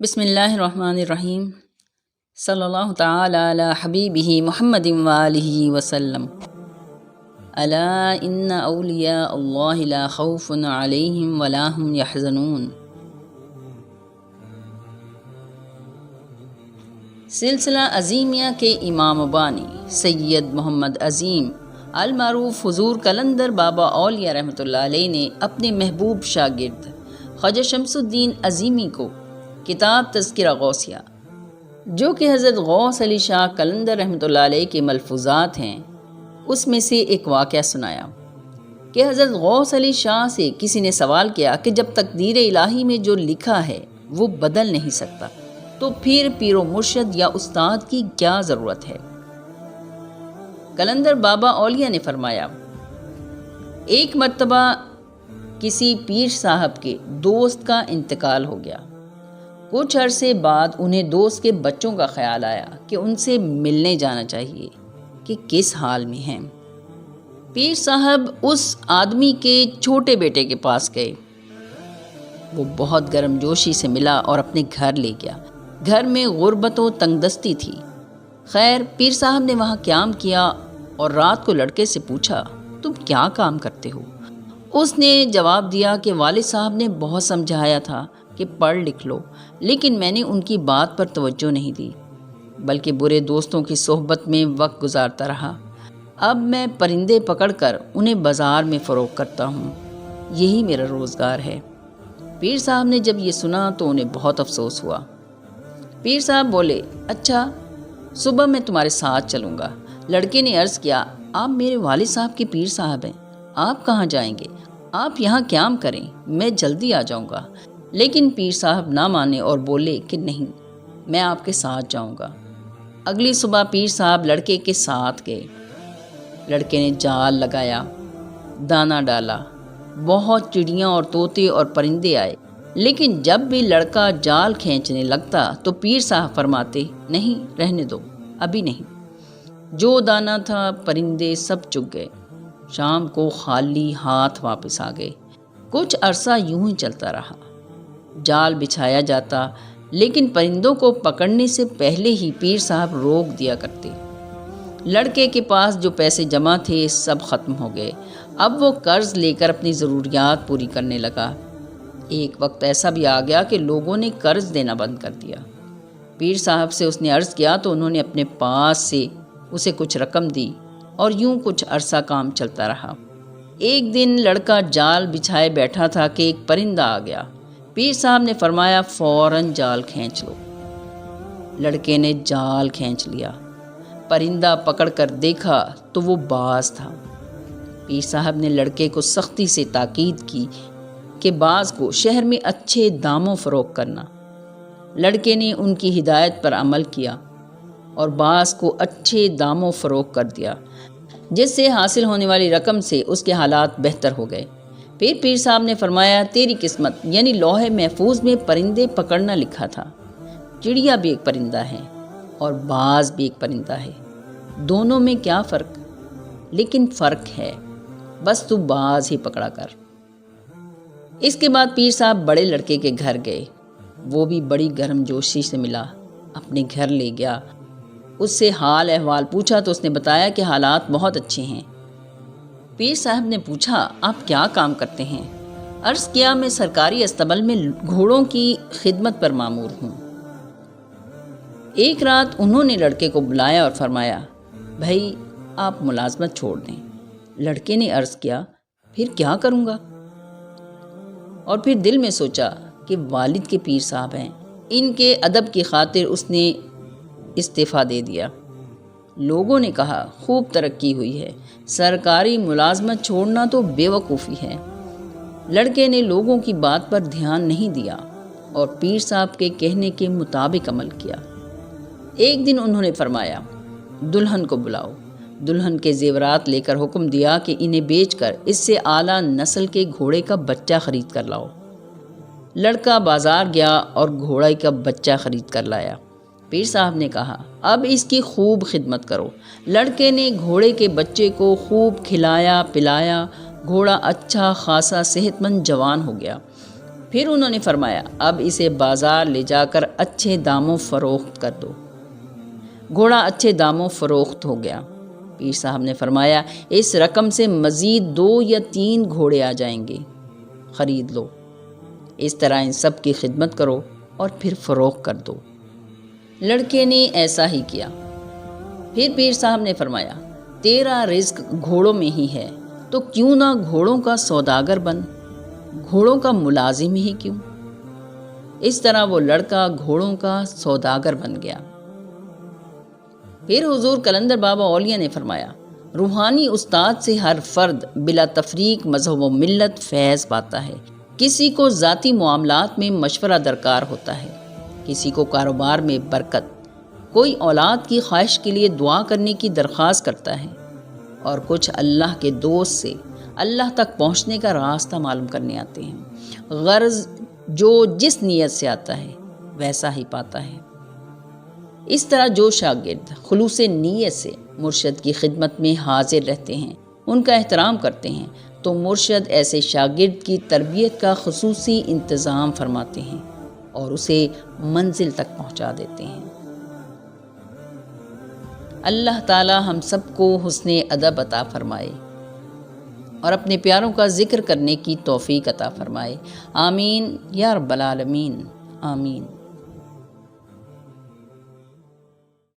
بسم اللہ الرحمن الرحیم صلی اللہ تعالی علی حبیبہ محمد وآلہ وسلم۔ الا ان اولیاء اللہ لا خوف علیہم ولا هم یحزنون۔ سلسلہ عظیمیہ کے امام بانی سید محمد عظیم المعروف حضور قلندر بابا اولیاء رحمۃ اللہ علیہ نے اپنے محبوب شاگرد خواجہ شمس الدین عظیمی کو کتاب تذکرہ غوثیہ، جو کہ حضرت غوث علی شاہ قلندر رحمۃ اللہ علیہ کے ملفوظات ہیں، اس میں سے ایک واقعہ سنایا کہ حضرت غوث علی شاہ سے کسی نے سوال کیا کہ جب تقدیر الہی میں جو لکھا ہے وہ بدل نہیں سکتا تو پھر پیر و مرشد یا استاد کی کیا ضرورت ہے؟ قلندر بابا اولیاء نے فرمایا، ایک مرتبہ کسی پیر صاحب کے دوست کا انتقال ہو گیا۔ کچھ عرصے بعد انہیں دوست کے بچوں کا خیال آیا کہ ان سے ملنے جانا چاہیے کہ کس حال میں ہیں۔ پیر صاحب اس آدمی کے چھوٹے بیٹے کے پاس گئے۔ وہ بہت گرم جوشی سے ملا اور اپنے گھر لے گیا۔ گھر میں غربت و تنگ دستی تھی۔ خیر، پیر صاحب نے وہاں قیام کیا اور رات کو لڑکے سے پوچھا، تم کیا کام کرتے ہو؟ اس نے جواب دیا کہ والد صاحب نے بہت سمجھایا تھا کہ پڑھ لکھ لو، لیکن میں نے ان کی بات پر توجہ نہیں دی، بلکہ برے دوستوں کی صحبت میں وقت گزارتا رہا۔ اب میں پرندے پکڑ کر انہیں بازار میں فروخت کرتا ہوں، یہی میرا روزگار ہے۔ پیر صاحب نے جب یہ سنا تو انہیں بہت افسوس ہوا۔ پیر صاحب بولے، اچھا، صبح میں تمہارے ساتھ چلوں گا۔ لڑکے نے عرض کیا، آپ میرے والد صاحب کے پیر صاحب ہیں، آپ کہاں جائیں گے؟ آپ یہاں قیام کریں، میں جلدی آ جاؤں گا۔ لیکن پیر صاحب نہ مانے اور بولے کہ نہیں، میں آپ کے ساتھ جاؤں گا۔ اگلی صبح پیر صاحب لڑکے کے ساتھ گئے۔ لڑکے نے جال لگایا، دانہ ڈالا، بہت چڑیاں اور طوطے اور پرندے آئے، لیکن جب بھی لڑکا جال کھینچنے لگتا تو پیر صاحب فرماتے، نہیں، رہنے دو، ابھی نہیں۔ جو دانہ تھا پرندے سب چگ گئے۔ شام کو خالی ہاتھ واپس آ گئے۔ کچھ عرصہ یوں ہی چلتا رہا۔ جال بچھایا جاتا، لیکن پرندوں کو پکڑنے سے پہلے ہی پیر صاحب روک دیا کرتے۔ لڑکے کے پاس جو پیسے جمع تھے سب ختم ہو گئے۔ اب وہ قرض لے کر اپنی ضروریات پوری کرنے لگا۔ ایک وقت ایسا بھی آ گیا کہ لوگوں نے قرض دینا بند کر دیا۔ پیر صاحب سے اس نے عرض کیا تو انہوں نے اپنے پاس سے اسے کچھ رقم دی اور یوں کچھ عرصہ کام چلتا رہا۔ ایک دن لڑکا جال بچھائے بیٹھا تھا کہ ایک پرندہ آ گیا۔ پیر صاحب نے فرمایا، فوراً جال کھینچ لو۔ لڑکے نے جال کھینچ لیا۔ پرندہ پکڑ کر دیکھا تو وہ باز تھا۔ پیر صاحب نے لڑکے کو سختی سے تاکید کی کہ باز کو شہر میں اچھے داموں فروخت کرنا۔ لڑکے نے ان کی ہدایت پر عمل کیا اور باز کو اچھے داموں فروخت کر دیا، جس سے حاصل ہونے والی رقم سے اس کے حالات بہتر ہو گئے۔ پھر پیر صاحب نے فرمایا، تیری قسمت یعنی لوح محفوظ میں پرندے پکڑنا لکھا تھا۔ چڑیا بھی ایک پرندہ ہے اور باز بھی ایک پرندہ ہے، دونوں میں کیا فرق؟ لیکن فرق ہے، بس تو باز ہی پکڑا کر۔ اس کے بعد پیر صاحب بڑے لڑکے کے گھر گئے۔ وہ بھی بڑی گرم جوشی سے ملا، اپنے گھر لے گیا۔ اس سے حال احوال پوچھا تو اس نے بتایا کہ حالات بہت اچھے ہیں۔ پیر صاحب نے پوچھا، آپ کیا کام کرتے ہیں؟ عرض کیا، میں سرکاری استبل میں گھوڑوں کی خدمت پر مامور ہوں۔ ایک رات انہوں نے لڑکے کو بلایا اور فرمایا، بھائی، آپ ملازمت چھوڑ دیں۔ لڑکے نے عرض کیا، پھر کیا کروں گا؟ اور پھر دل میں سوچا کہ والد کے پیر صاحب ہیں، ان کے ادب کی خاطر اس نے استعفیٰ دے دیا۔ لوگوں نے کہا، خوب ترقی ہوئی ہے، سرکاری ملازمت چھوڑنا تو بے وقوفی ہے۔ لڑکے نے لوگوں کی بات پر دھیان نہیں دیا اور پیر صاحب کے کہنے کے مطابق عمل کیا۔ ایک دن انہوں نے فرمایا، دلہن کو بلاؤ۔ دلہن کے زیورات لے کر حکم دیا کہ انہیں بیچ کر اس سے اعلیٰ نسل کے گھوڑے کا بچہ خرید کر لاؤ۔ لڑکا بازار گیا اور گھوڑے کا بچہ خرید کر لایا۔ پیر صاحب نے کہا، اب اس کی خوب خدمت کرو۔ لڑکے نے گھوڑے کے بچے کو خوب کھلایا پلایا۔ گھوڑا اچھا خاصا صحت مند جوان ہو گیا۔ پھر انہوں نے فرمایا اب اسے بازار لے جا کر اچھے داموں فروخت کر دو۔ گھوڑا اچھے داموں فروخت ہو گیا۔ پیر صاحب نے فرمایا اس رقم سے مزید 2 یا 3 گھوڑے آ جائیں گے، خرید لو۔ اس طرح ان سب کی خدمت کرو اور پھر فروخت کر دو۔ لڑکے نے ایسا ہی کیا۔ پھر پیر صاحب نے فرمایا تیرا رزق گھوڑوں میں ہی ہے تو کیوں نہ گھوڑوں کا سوداگر بن، گھوڑوں کا ملازم ہی کیوں۔ اس طرح وہ لڑکا گھوڑوں کا سوداگر بن گیا۔ پھر حضور قلندر بابا اولیاء نے فرمایا روحانی استاد سے ہر فرد بلا تفریق مذہب و ملت فیض پاتا ہے۔ کسی کو ذاتی معاملات میں مشورہ درکار ہوتا ہے، کسی کو کاروبار میں برکت، کوئی اولاد کی خواہش کے لیے دعا کرنے کی درخواست کرتا ہے، اور کچھ اللہ کے دوست سے اللہ تک پہنچنے کا راستہ معلوم کرنے آتے ہیں۔ غرض جو جس نیت سے آتا ہے ویسا ہی پاتا ہے۔ اس طرح جو شاگرد خلوص نیت سے مرشد کی خدمت میں حاضر رہتے ہیں، ان کا احترام کرتے ہیں، تو مرشد ایسے شاگرد کی تربیت کا خصوصی انتظام فرماتے ہیں اور اسے منزل تک پہنچا دیتے ہیں۔ اللہ تعالی ہم سب کو حسن ادب عطا فرمائے اور اپنے پیاروں کا ذکر کرنے کی توفیق عطا فرمائے۔ آمین یا رب العالمین، آمین۔